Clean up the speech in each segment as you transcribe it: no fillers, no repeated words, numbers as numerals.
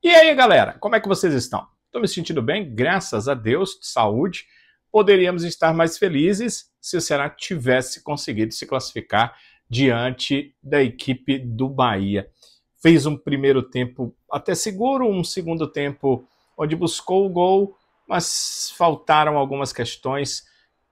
E aí, galera, como é que vocês estão? Estou me sentindo bem, graças a Deus, de saúde. Poderíamos estar mais felizes se o Ceará tivesse conseguido se classificar diante da equipe do Bahia. Fez um primeiro tempo até seguro, um segundo tempo onde buscou o gol, mas faltaram algumas questões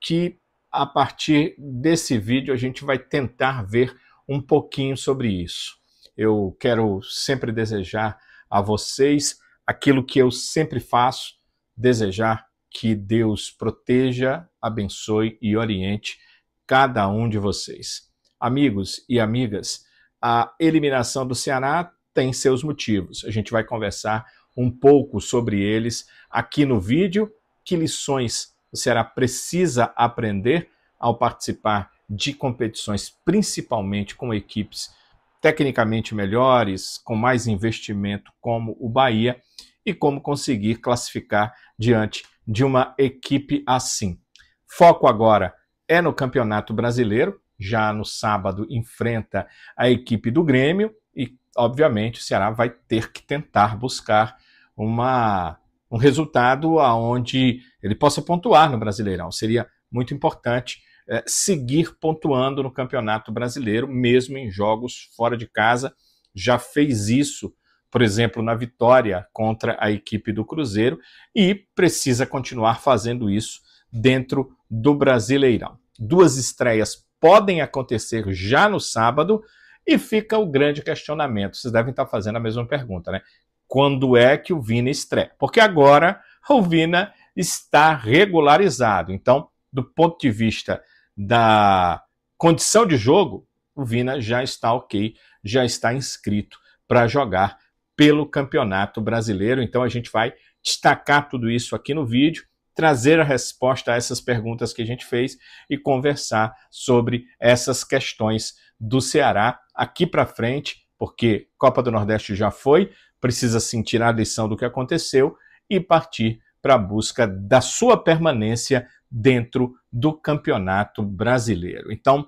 que, a partir desse vídeo, a gente vai tentar ver um pouquinho sobre isso. Eu quero sempre desejar a vocês aquilo que eu sempre faço, desejar que Deus proteja, abençoe e oriente cada um de vocês. Amigos e amigas, a eliminação do Ceará tem seus motivos. A gente vai conversar um pouco sobre eles aqui no vídeo. Que lições o Ceará precisa aprender ao participar de competições, principalmente com equipes tecnicamente melhores, com mais investimento como o Bahia, e como conseguir classificar diante de uma equipe assim. Foco agora é no Campeonato Brasileiro, já no sábado enfrenta a equipe do Grêmio e, obviamente, o Ceará vai ter que tentar buscar um resultado onde ele possa pontuar no Brasileirão. Seria muito importante seguir pontuando no Campeonato Brasileiro, mesmo em jogos fora de casa. Já fez isso, por exemplo, na vitória contra a equipe do Cruzeiro e precisa continuar fazendo isso dentro do Brasileirão. Duas estreias podem acontecer já no sábado e fica o grande questionamento. Vocês devem estar fazendo a mesma pergunta, né? Quando é que o Vina estreia? Porque agora o Vina está regularizado. Então, do ponto de vista da condição de jogo, o Vina já está ok, já está inscrito para jogar pelo Campeonato Brasileiro. Então a gente vai destacar tudo isso aqui no vídeo, trazer a resposta a essas perguntas que a gente fez e conversar sobre essas questões do Ceará aqui para frente, porque Copa do Nordeste já foi, precisa sim tirar a lição do que aconteceu e partir para a busca da sua permanência dentro do Campeonato Brasileiro. Então,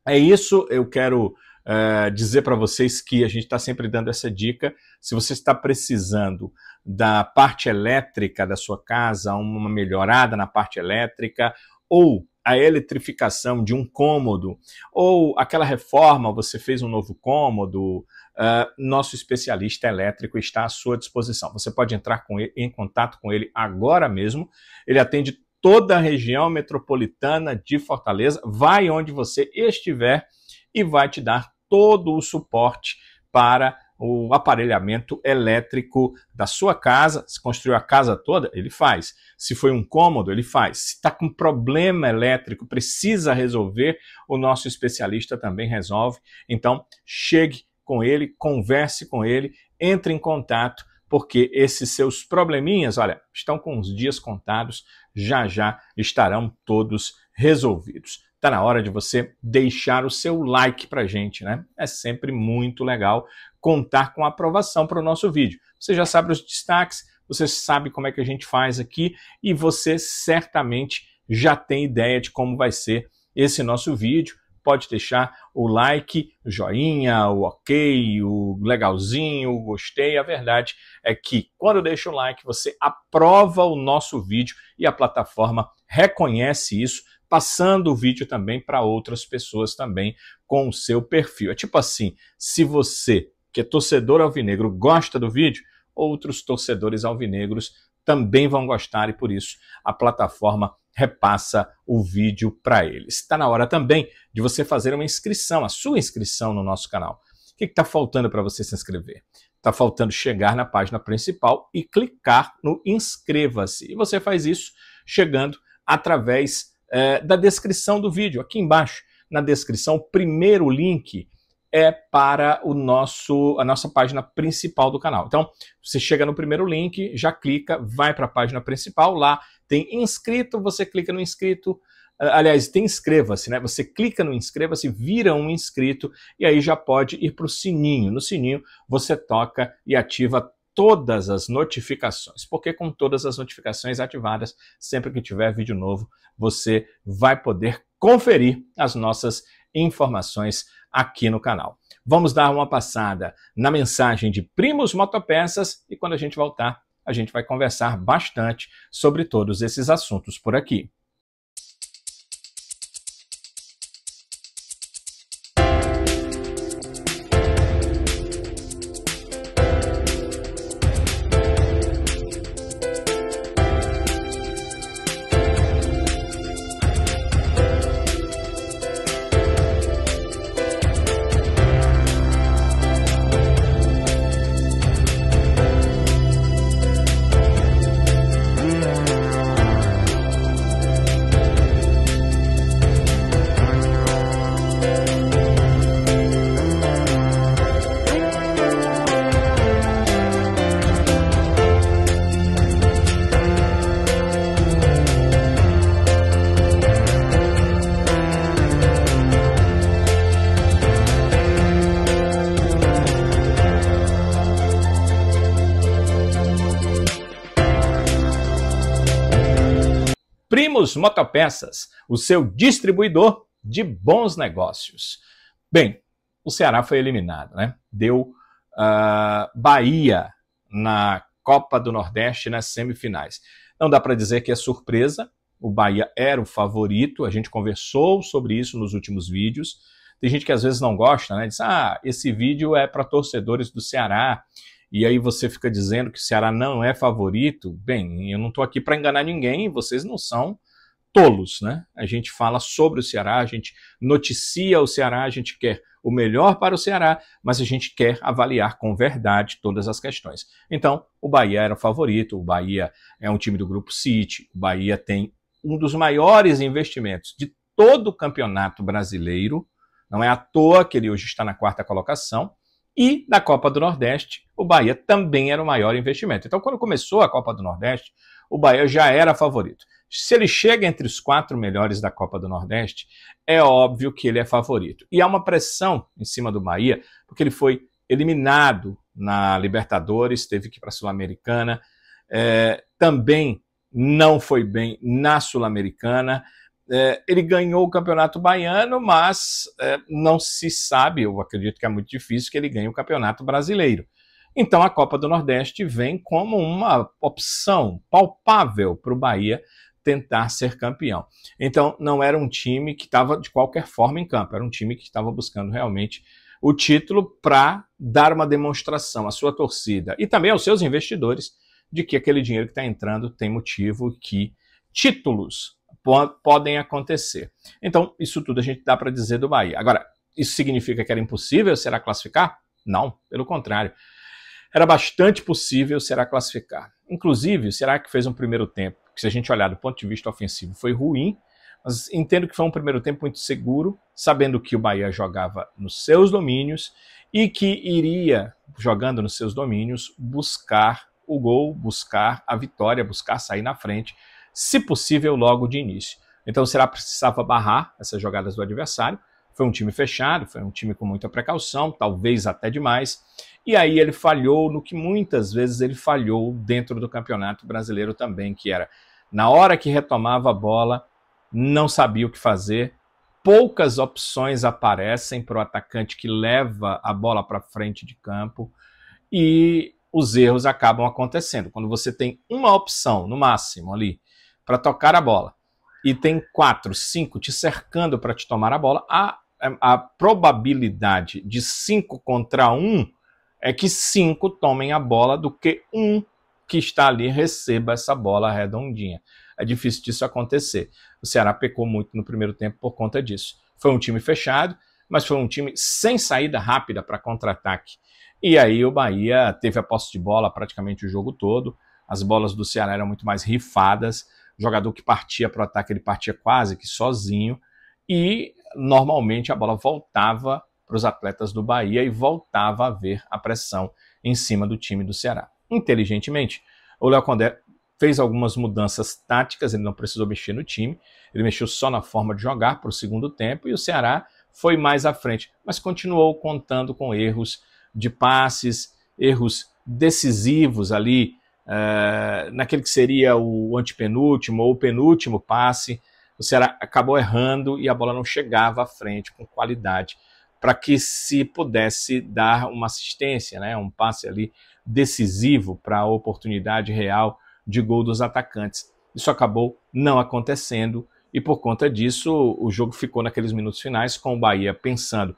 é isso. Eu quero dizer para vocês que a gente está sempre dando essa dica. Se você está precisando da parte elétrica da sua casa, uma melhorada na parte elétrica, ou a eletrificação de um cômodo, ou aquela reforma, você fez um novo cômodo, nosso especialista elétrico está à sua disposição. Você pode entrar em contato com ele agora mesmo. Ele atende toda a região metropolitana de Fortaleza, vai onde você estiver e vai te dar todo o suporte para o aparelhamento elétrico da sua casa. Se construiu a casa toda, ele faz. Se foi um cômodo, ele faz. Se está com problema elétrico, precisa resolver, o nosso especialista também resolve. Então, chegue com ele, converse com ele, entre em contato, porque esses seus probleminhas, olha, estão com os dias contados, já estarão todos resolvidos. Está na hora de você deixar o seu like para a gente, né? É sempre muito legal contar com a aprovação para o nosso vídeo. Você já sabe os destaques, você sabe como é que a gente faz aqui e você certamente já tem ideia de como vai ser esse nosso vídeo. Pode deixar o like, o joinha, o ok, o legalzinho, o gostei. A verdade é que quando deixa o like, você aprova o nosso vídeo e a plataforma reconhece isso, passando o vídeo também para outras pessoas também com o seu perfil. É tipo assim, se você, que é torcedor alvinegro, gosta do vídeo, outros torcedores alvinegros também vão gostar e por isso a plataforma repassa o vídeo para eles. Está na hora também de você fazer uma inscrição, a sua inscrição no nosso canal. O que está faltando para você se inscrever? Está faltando chegar na página principal e clicar no inscreva-se. E você faz isso chegando através da descrição do vídeo. Aqui embaixo, na descrição, o primeiro link é para a nossa página principal do canal. Então, você chega no primeiro link, já clica, vai para a página principal, lá tem inscrito, você clica no inscrito, aliás, tem inscreva-se, né? Você clica no inscreva-se, vira um inscrito e aí já pode ir para o sininho. No sininho, você toca e ativa todas as notificações, porque com todas as notificações ativadas, sempre que tiver vídeo novo, você vai poder conferir as nossas informações aqui no canal. Vamos dar uma passada na mensagem de Primos Motopeças e quando a gente voltar, a gente vai conversar bastante sobre todos esses assuntos por aqui. Primos Motopeças, o seu distribuidor de bons negócios. Bem, o Ceará foi eliminado, né? Deu Bahia na Copa do Nordeste nas semifinais. Não dá para dizer que é surpresa, o Bahia era o favorito, a gente conversou sobre isso nos últimos vídeos. Tem gente que às vezes não gosta, né? Diz, esse vídeo é para torcedores do Ceará, e aí você fica dizendo que o Ceará não é favorito. Bem, eu não estou aqui para enganar ninguém, vocês não são tolos, né? A gente fala sobre o Ceará, a gente noticia o Ceará, a gente quer o melhor para o Ceará, mas a gente quer avaliar com verdade todas as questões. Então, o Bahia era o favorito, o Bahia é um time do Grupo City, o Bahia tem um dos maiores investimentos de todo o campeonato brasileiro, não é à toa que ele hoje está na 4ª colocação, e na Copa do Nordeste, o Bahia também era o maior investimento. Então, quando começou a Copa do Nordeste, o Bahia já era favorito. Se ele chega entre os 4 melhores da Copa do Nordeste, é óbvio que ele é favorito. E há uma pressão em cima do Bahia, porque ele foi eliminado na Libertadores, teve que ir para a Sul-Americana, também não foi bem na Sul-Americana. Ele ganhou o Campeonato Baiano, mas não se sabe, eu acredito que é muito difícil que ele ganhe o Campeonato Brasileiro. Então a Copa do Nordeste vem como uma opção palpável para o Bahia tentar ser campeão. Então não era um time que estava de qualquer forma em campo, era um time que estava buscando realmente o título para dar uma demonstração à sua torcida e também aos seus investidores de que aquele dinheiro que está entrando tem motivo, que títulos podem acontecer. Então, isso tudo a gente dá para dizer do Bahia. Agora, isso significa que era impossível será classificar? Não, pelo contrário. Era bastante possível será classificar. Inclusive, o Ceará que fez um primeiro tempo, que se a gente olhar do ponto de vista ofensivo, foi ruim, mas entendo que foi um primeiro tempo muito seguro, sabendo que o Bahia jogava nos seus domínios e que iria, jogando nos seus domínios, buscar o gol, buscar a vitória, buscar sair na frente, se possível, logo de início. Então o Ceará precisava barrar essas jogadas do adversário. Foi um time fechado, foi um time com muita precaução, talvez até demais. E aí ele falhou no que muitas vezes ele falhou dentro do Campeonato Brasileiro também, que era, na hora que retomava a bola, não sabia o que fazer. Poucas opções aparecem para o atacante que leva a bola para frente de campo e os erros acabam acontecendo. Quando você tem uma opção, no máximo, ali, para tocar a bola, e tem 4, 5 te cercando para te tomar a bola, a probabilidade de 5 contra 1 é que 5 tomem a bola do que 1 que está ali receba essa bola redondinha. É difícil disso acontecer. O Ceará pecou muito no primeiro tempo por conta disso. Foi um time fechado, mas foi um time sem saída rápida para contra-ataque. E aí o Bahia teve a posse de bola praticamente o jogo todo. As bolas do Ceará eram muito mais rifadas. O jogador que partia para o ataque, ele partia quase que sozinho. E normalmente a bola voltava para os atletas do Bahia e voltava a haver a pressão em cima do time do Ceará. Inteligentemente, o Léo Condé fez algumas mudanças táticas, ele não precisou mexer no time, ele mexeu só na forma de jogar para o segundo tempo e o Ceará foi mais à frente, mas continuou contando com erros de passes, erros decisivos ali, naquele que seria o antepenúltimo ou o penúltimo passe. O Ceará acabou errando e a bola não chegava à frente com qualidade para que se pudesse dar uma assistência, né, um passe ali decisivo para a oportunidade real de gol dos atacantes. Isso acabou não acontecendo e por conta disso o jogo ficou naqueles minutos finais com o Bahia pensando,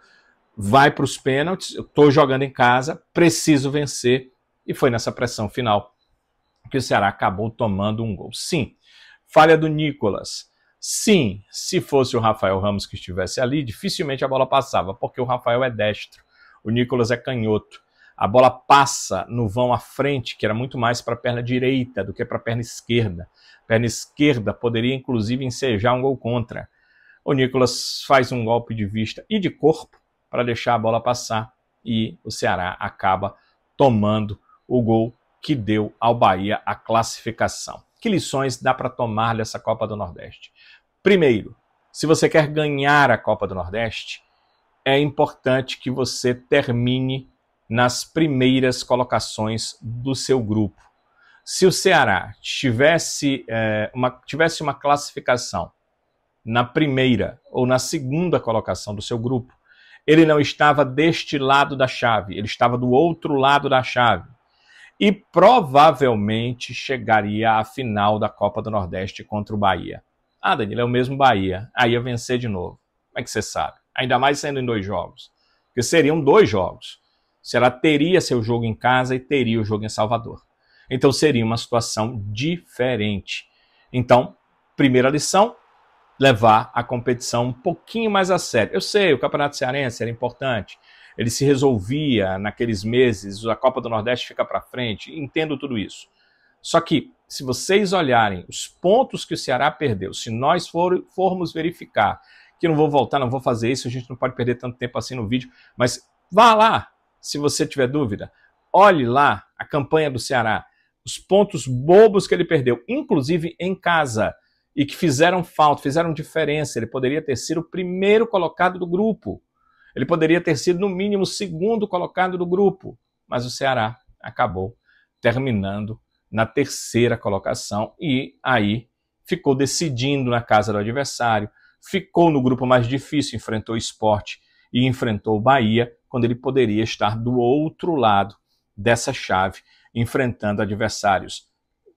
vai para os pênaltis, eu estou jogando em casa, preciso vencer, e foi nessa pressão final que o Ceará acabou tomando um gol. Sim, falha do Nicolas. Sim, se fosse o Rafael Ramos que estivesse ali, dificilmente a bola passava, porque o Rafael é destro, o Nicolas é canhoto. A bola passa no vão à frente, que era muito mais para a perna direita do que para a perna esquerda. A perna esquerda poderia, inclusive, ensejar um gol contra. O Nicolas faz um golpe de vista e de corpo para deixar a bola passar e o Ceará acaba tomando o gol que deu ao Bahia a classificação. Que lições dá para tomar dessa Copa do Nordeste? Primeiro, se você quer ganhar a Copa do Nordeste, é importante que você termine nas primeiras colocações do seu grupo. Se o Ceará tivesse uma classificação na primeira ou na segunda colocação do seu grupo, ele não estava deste lado da chave, ele estava do outro lado da chave. E provavelmente chegaria à final da Copa do Nordeste contra o Bahia. Ah, Danilo, é o mesmo Bahia. Aí ia vencer de novo. Como é que você sabe? Ainda mais sendo em 2 jogos. Porque seriam 2 jogos. O Ceará teria seu jogo em casa e teria o jogo em Salvador. Então seria uma situação diferente. Então, primeira lição, levar a competição um pouquinho mais a sério. Eu sei, o Campeonato Cearense era importante, ele se resolvia naqueles meses, a Copa do Nordeste fica para frente, entendo tudo isso. Só que, se vocês olharem os pontos que o Ceará perdeu, se nós formos verificar, que não vou voltar, não vou fazer isso, a gente não pode perder tanto tempo assim no vídeo, mas vá lá, se você tiver dúvida, olhe lá a campanha do Ceará, os pontos bobos que ele perdeu, inclusive em casa, e que fizeram falta, fizeram diferença. Ele poderia ter sido o primeiro colocado do grupo. Ele poderia ter sido, no mínimo, o segundo colocado do grupo. Mas o Ceará acabou terminando na terceira colocação e aí ficou decidindo na casa do adversário, ficou no grupo mais difícil, enfrentou o Sport e enfrentou o Bahia, quando ele poderia estar do outro lado dessa chave, enfrentando adversários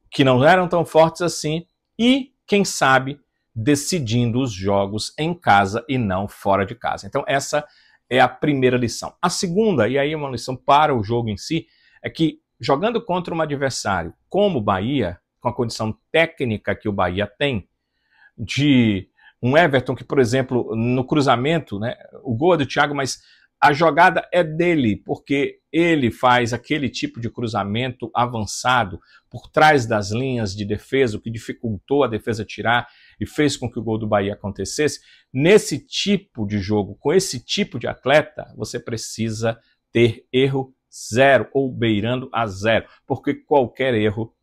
que não eram tão fortes assim e, quem sabe, decidindo os jogos em casa e não fora de casa. Então essa é a primeira lição. A segunda, e aí é uma lição para o jogo em si, é que jogando contra um adversário como o Bahia, com a condição técnica que o Bahia tem, de um Everton que, por exemplo, no cruzamento, né, o gol é do Thiago, mas a jogada é dele, porque ele faz aquele tipo de cruzamento avançado por trás das linhas de defesa, o que dificultou a defesa tirar e fez com que o gol do Bahia acontecesse. Nesse tipo de jogo, com esse tipo de atleta, você precisa ter erro zero ou beirando a zero, porque qualquer erro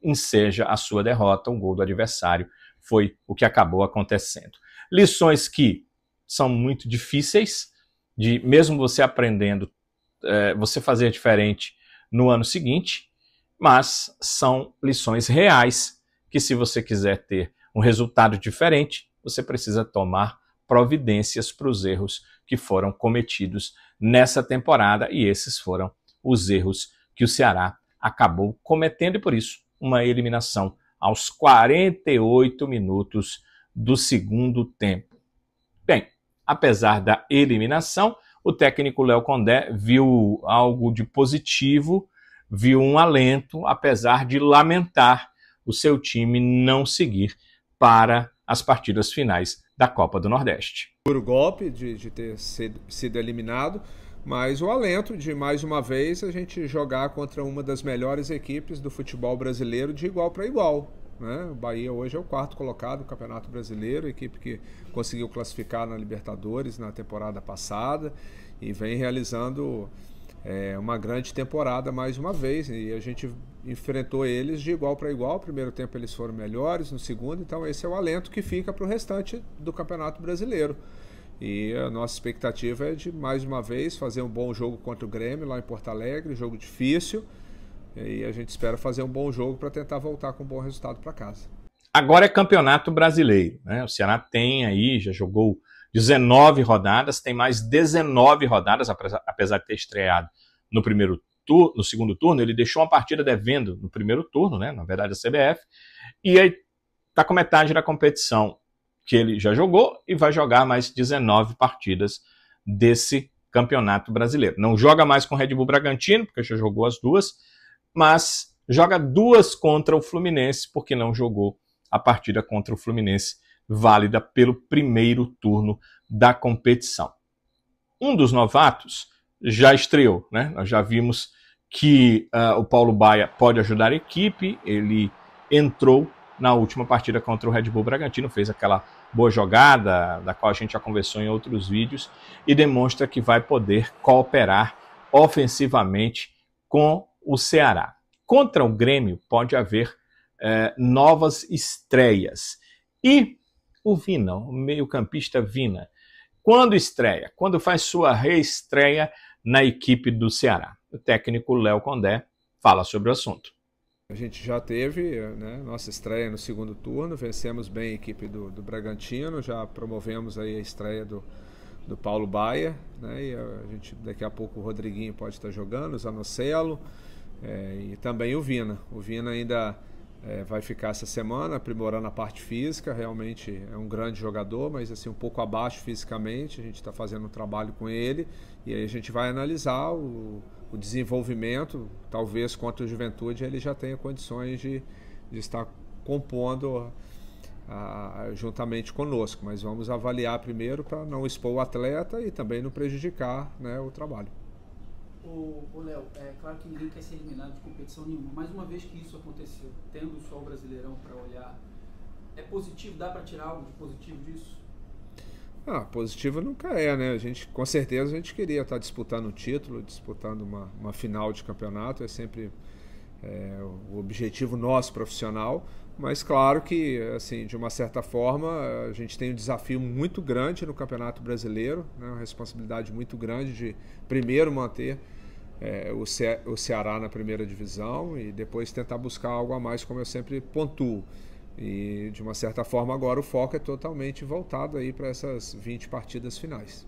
enseja a sua derrota, o gol do adversário. Foi o que acabou acontecendo. Lições que são muito difíceis, de mesmo você aprendendo, você fazer diferente no ano seguinte, mas são lições reais que, se você quiser ter um resultado diferente, você precisa tomar providências para os erros que foram cometidos nessa temporada, e esses foram os erros que o Ceará acabou cometendo, e por isso uma eliminação aos 48 minutos do segundo tempo. Bem, apesar da eliminação, o técnico Léo Condé viu algo de positivo, viu um alento, apesar de lamentar o seu time não seguir para as partidas finais da Copa do Nordeste. Duro golpe de ter sido eliminado, mas o alento de, mais uma vez, a gente jogar contra uma das melhores equipes do futebol brasileiro de igual para igual. O Bahia hoje é o 4º colocado do Campeonato Brasileiro, equipe que conseguiu classificar na Libertadores na temporada passada e vem realizando uma grande temporada mais uma vez, e a gente enfrentou eles de igual para igual. No primeiro tempo eles foram melhores, no segundo, então esse é o alento que fica para o restante do Campeonato Brasileiro. E a nossa expectativa é de, mais uma vez, fazer um bom jogo contra o Grêmio lá em Porto Alegre, jogo difícil. E a gente espera fazer um bom jogo para tentar voltar com um bom resultado para casa. Agora é Campeonato Brasileiro, né? O Ceará tem aí, já jogou 19 rodadas, tem mais 19 rodadas, apesar de ter estreado no segundo turno, ele deixou uma partida devendo no primeiro turno, né, na verdade a CBF, e aí está com metade da competição que ele já jogou e vai jogar mais 19 partidas desse Campeonato Brasileiro. Não joga mais com o Red Bull Bragantino, porque já jogou as duas, mas joga 2 contra o Fluminense, porque não jogou a partida contra o Fluminense, válida pelo primeiro turno da competição. Um dos novatos já estreou, né? Nós já vimos que o Paulo Baia pode ajudar a equipe, ele entrou na última partida contra o Red Bull Bragantino, fez aquela boa jogada, da qual a gente já conversou em outros vídeos, e demonstra que vai poder cooperar ofensivamente com o Ceará. Contra o Grêmio pode haver novas estreias. E o Vina, o meio-campista Vina, quando estreia? Quando faz sua reestreia na equipe do Ceará. O técnico Léo Condé fala sobre o assunto. A gente já teve, né, nossa estreia no segundo turno, vencemos bem a equipe do Bragantino, já promovemos aí a estreia do Paulo Baia, né, e a gente, daqui a pouco o Rodriguinho pode estar jogando, o Zanocelo, e também o Vina. O Vina ainda vai ficar essa semana aprimorando a parte física, realmente é um grande jogador, mas assim um pouco abaixo fisicamente, a gente está fazendo um trabalho com ele, e aí a gente vai analisar o desenvolvimento, talvez contra o Juventude ele já tenha condições de estar compondo juntamente conosco, mas vamos avaliar primeiro para não expor o atleta e também não prejudicar, né, o trabalho. Ô Léo, é claro que ninguém quer ser eliminado de competição nenhuma, mas uma vez que isso aconteceu, tendo só o Brasileirão para olhar, é positivo? Dá para tirar algo de positivo disso? Positivo nunca é, né? Com certeza a gente queria estar disputando um título, disputando uma final de campeonato, é sempre o objetivo nosso profissional, mas claro que, assim, de uma certa forma, a gente tem um desafio muito grande no Campeonato Brasileiro, né? Uma responsabilidade muito grande de primeiro manter o Ceará na primeira divisão e depois tentar buscar algo a mais, como eu sempre pontuo. E, de uma certa forma, agora o foco é totalmente voltado aí para essas 20 partidas finais.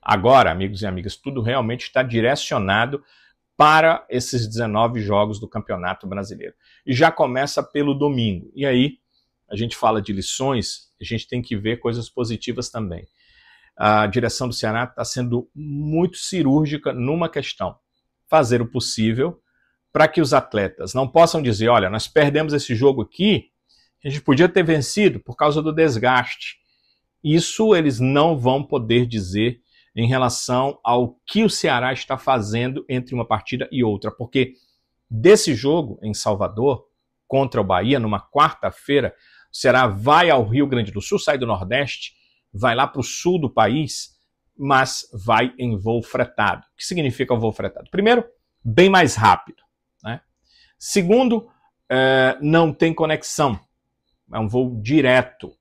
Agora, amigos e amigas, tudo realmente está direcionado para esses 19 jogos do Campeonato Brasileiro. E já começa pelo domingo. E aí, a gente fala de lições, a gente tem que ver coisas positivas também. A direção do Ceará está sendo muito cirúrgica numa questão: fazer o possível para que os atletas não possam dizer, olha, nós perdemos esse jogo aqui, a gente podia ter vencido por causa do desgaste. Isso eles não vão poder dizer em relação ao que o Ceará está fazendo entre uma partida e outra, porque desse jogo em Salvador, contra o Bahia, numa quarta-feira, o Ceará vai ao Rio Grande do Sul, sai do Nordeste, vai lá para o sul do país, mas vai em voo fretado. O que significa o voo fretado? Primeiro, bem mais rápido, né? Segundo, não tem conexão. É um voo direto.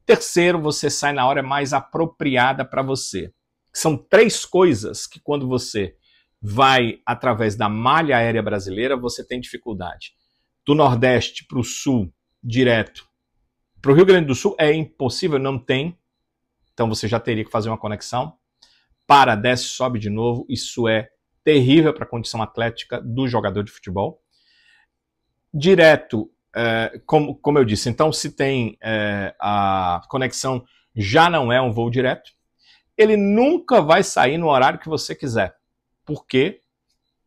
Terceiro, você sai na hora mais apropriada para você. São 3 coisas que, quando você vai através da malha aérea brasileira, você tem dificuldade. Do Nordeste para o Sul, direto. Para o Rio Grande do Sul é impossível, não tem. Então você já teria que fazer uma conexão. Para, desce, sobe de novo. Isso é terrível para a condição atlética do jogador de futebol. Direto, como eu disse, então se tem a conexão, já não é um voo direto. Ele nunca vai sair no horário que você quiser, porque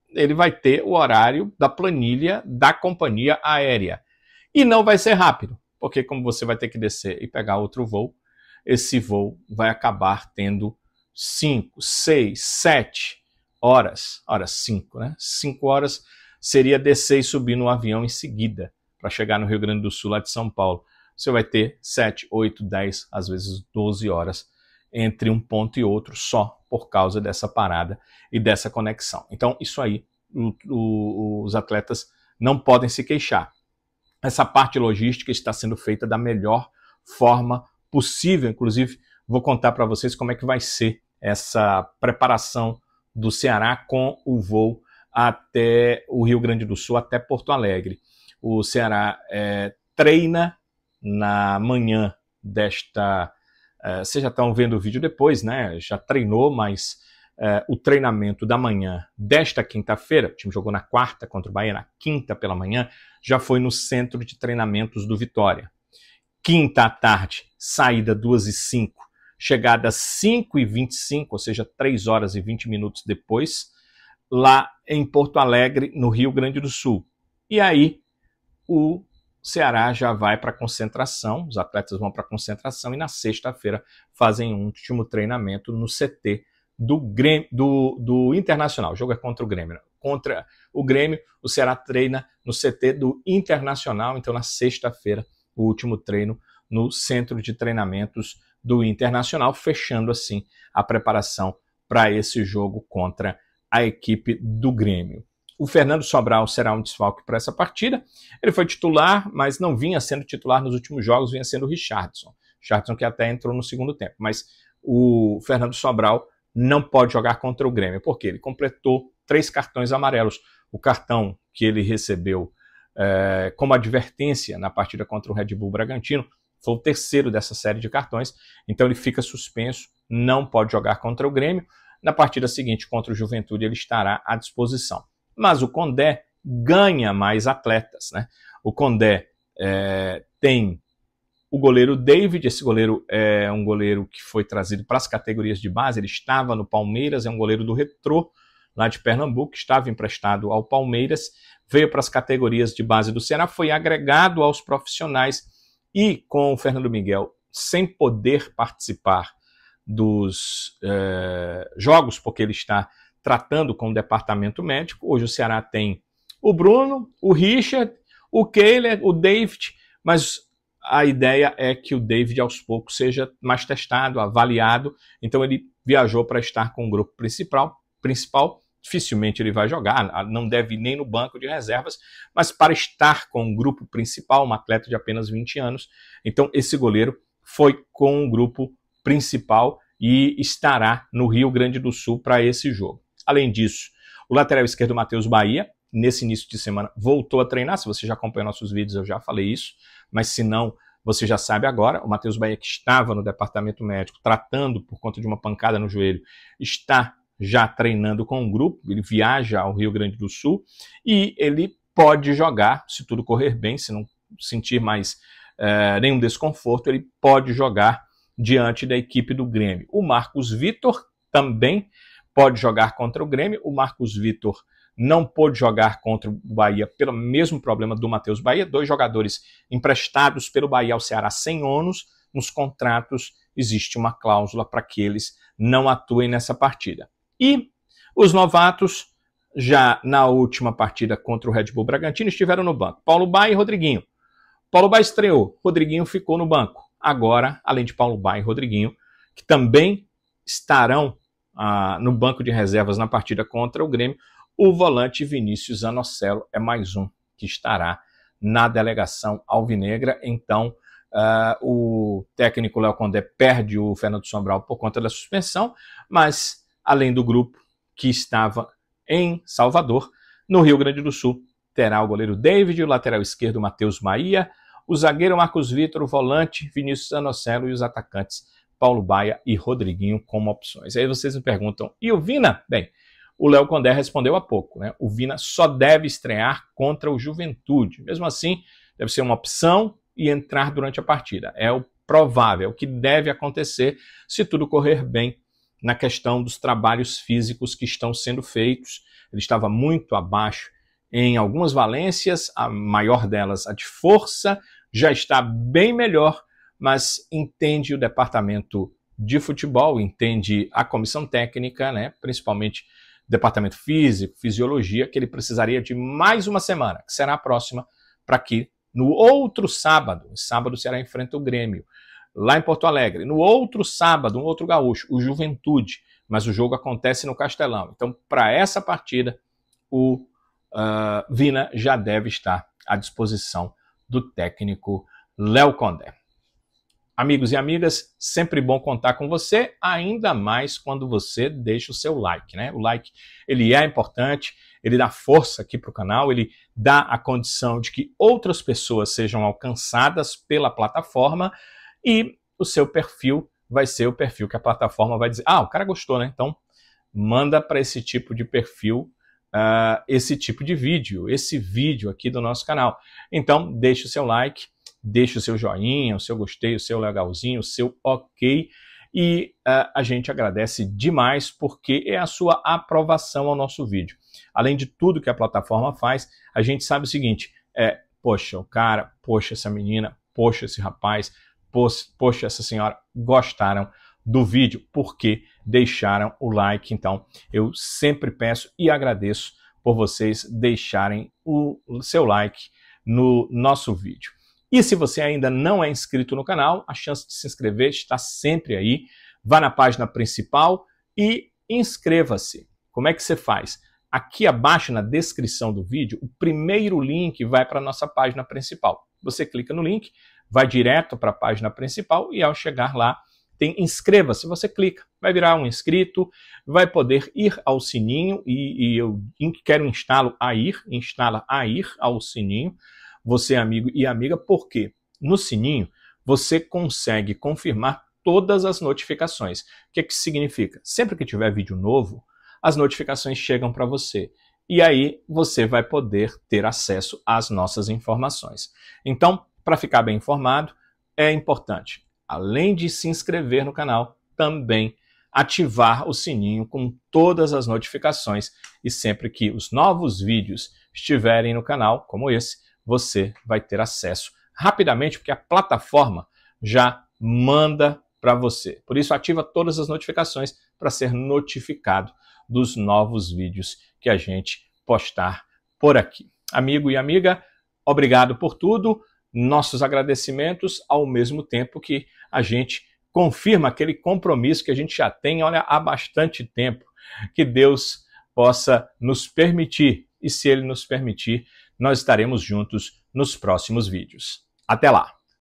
ele vai ter o horário da planilha da companhia aérea. E não vai ser rápido, porque como você vai ter que descer e pegar outro voo, esse voo vai acabar tendo 5, 6, 7 horas. Hora 5, né? 5 horas seria descer e subir no avião em seguida, para chegar no Rio Grande do Sul, lá de São Paulo. Você vai ter 7, 8, 10, às vezes 12 horas entre um ponto e outro, só por causa dessa parada e dessa conexão. Então, isso aí, os atletas não podem se queixar. Essa parte logística está sendo feita da melhor forma possível. Inclusive, vou contar para vocês como é que vai ser essa preparação do Ceará com o voo até o Rio Grande do Sul, até Porto Alegre. O Ceará treina na manhã desta vocês já estão vendo o vídeo depois, né? Já treinou, mas o treinamento da manhã desta quinta-feira, o time jogou na quarta contra o Bahia, na quinta pela manhã, já foi no centro de treinamentos do Vitória. Quinta à tarde, saída 2h05, chegada 5h25, ou seja, 3 horas e 20 minutos depois, lá em Porto Alegre, no Rio Grande do Sul. E aí, o Ceará já vai para a concentração, os atletas vão para a concentração e na sexta-feira fazem um último treinamento no CT do Internacional. O jogo é contra o Grêmio. Contra o Grêmio, o Ceará treina no CT do Internacional, então na sexta-feira, o último treino no centro de treinamentos do Internacional, fechando assim a preparação para esse jogo contra a equipe do Grêmio. O Fernando Sobral será um desfalque para essa partida. Ele foi titular, mas não vinha sendo titular nos últimos jogos, vinha sendo o Richardson. Richardson que até entrou no segundo tempo. Mas o Fernando Sobral não pode jogar contra o Grêmio, porque ele completou 3 cartões amarelos. O cartão que ele recebeu como advertência na partida contra o Red Bull Bragantino foi o 3º dessa série de cartões, então ele fica suspenso, não pode jogar contra o Grêmio. Na partida seguinte, contra o Juventude, ele estará à disposição. Mas o Condé ganha mais atletas, né? O Condé tem o goleiro David, esse goleiro é um goleiro que foi trazido para as categorias de base, ele estava no Palmeiras, é um goleiro do Retrô, lá de Pernambuco, estava emprestado ao Palmeiras, veio para as categorias de base do Ceará, foi agregado aos profissionais e com o Fernando Miguel sem poder participar dos jogos, porque ele está tratando com o departamento médico. Hoje o Ceará tem o Bruno, o Richard, o Kehler, o David, mas a ideia é que o David aos poucos seja mais testado, avaliado, então ele viajou para estar com o grupo principal, dificilmente ele vai jogar, não deve ir nem no banco de reservas, mas para estar com o grupo principal, um atleta de apenas 20 anos, então esse goleiro foi com o grupo principal e estará no Rio Grande do Sul para esse jogo. Além disso, o lateral esquerdo Matheus Bahia, nesse início de semana, voltou a treinar. Se você já acompanhou nossos vídeos, eu já falei isso, mas se não, você já sabe agora. O Matheus Bahia, que estava no departamento médico, tratando por conta de uma pancada no joelho, está já treinando com o grupo, ele viaja ao Rio Grande do Sul e ele pode jogar, se tudo correr bem, se não sentir mais nenhum desconforto, ele pode jogar diante da equipe do Grêmio. O Marcos Vitor também pode jogar contra o Grêmio. O Marcos Vitor não pôde jogar contra o Bahia pelo mesmo problema do Matheus Bahia. 2 jogadores emprestados pelo Bahia ao Ceará sem ônus. Nos contratos existe uma cláusula para que eles não atuem nessa partida. E os novatos, já na última partida contra o Red Bull Bragantino, estiveram no banco. Paulo Baia e Rodriguinho. Paulo Baia estreou, Rodriguinho ficou no banco. Agora, além de Paulo Baia e Rodriguinho, que também estarão no banco de reservas na partida contra o Grêmio, o volante Vinícius Anocelo é mais um que estará na delegação alvinegra. Então, o técnico Léo Condé perde o Fernando Sobral por conta da suspensão, mas além do grupo que estava em Salvador, no Rio Grande do Sul, terá o goleiro David, o lateral esquerdo Matheus Bahia, o zagueiro Marcos Vitor, o volante Vinícius Anocelo e os atacantes Paulo Baia e Rodriguinho como opções. Aí vocês me perguntam, e o Vina? Bem, o Léo Condé respondeu há pouco, né? O Vina só deve estrear contra o Juventude. Mesmo assim, deve ser uma opção e entrar durante a partida. É o provável, é o que deve acontecer se tudo correr bem na questão dos trabalhos físicos que estão sendo feitos. Ele estava muito abaixo em algumas valências, a maior delas, a de força, já está bem melhor, mas entende o departamento de futebol, entende a comissão técnica, né, principalmente departamento físico, fisiologia, que ele precisaria de mais uma semana, que será a próxima, para que no outro sábado o Ceará enfrenta o Grêmio, lá em Porto Alegre. No outro sábado, um outro gaúcho, o Juventude, mas o jogo acontece no Castelão. Então, para essa partida, o Vina já deve estar à disposição do técnico Léo Condé. Amigos e amigas, sempre bom contar com você, ainda mais quando você deixa o seu like, né? O like, ele é importante, ele dá força aqui para o canal, ele dá a condição de que outras pessoas sejam alcançadas pela plataforma e o seu perfil vai ser o perfil que a plataforma vai dizer, o cara gostou, né? Então, manda para esse tipo de perfil esse tipo de vídeo, esse vídeo aqui do nosso canal. Então, deixe o seu like, deixe o seu joinha, o seu gostei, o seu legalzinho, o seu ok, e a gente agradece demais porque é a sua aprovação ao nosso vídeo. Além de tudo que a plataforma faz, a gente sabe o seguinte, poxa, o cara, poxa, essa menina, poxa, esse rapaz, poxa, essa senhora, gostaram do vídeo porque deixaram o like. Então, eu sempre peço e agradeço por vocês deixarem o seu like no nosso vídeo. E se você ainda não é inscrito no canal, a chance de se inscrever está sempre aí. Vá na página principal e inscreva-se. Como é que você faz? Aqui abaixo na descrição do vídeo, o primeiro link vai para a nossa página principal. Você clica no link, vai direto para a página principal e ao chegar lá, tem inscreva-se, você clica, vai virar um inscrito, vai poder ir ao sininho e eu quero instala a ir ao sininho, você amigo e amiga, porque no sininho você consegue confirmar todas as notificações. O que significa? Sempre que tiver vídeo novo, as notificações chegam para você e aí você vai poder ter acesso às nossas informações. Então, para ficar bem informado, é importante, além de se inscrever no canal, também ativar o sininho com todas as notificações e sempre que os novos vídeos estiverem no canal, como esse, você vai ter acesso rapidamente, porque a plataforma já manda para você. Por isso, ativa todas as notificações para ser notificado dos novos vídeos que a gente postar por aqui. Amigo e amiga, obrigado por tudo. Nossos agradecimentos ao mesmo tempo que a gente confirma aquele compromisso que a gente já tem, olha, há bastante tempo, que Deus possa nos permitir, e se Ele nos permitir, nós estaremos juntos nos próximos vídeos. Até lá!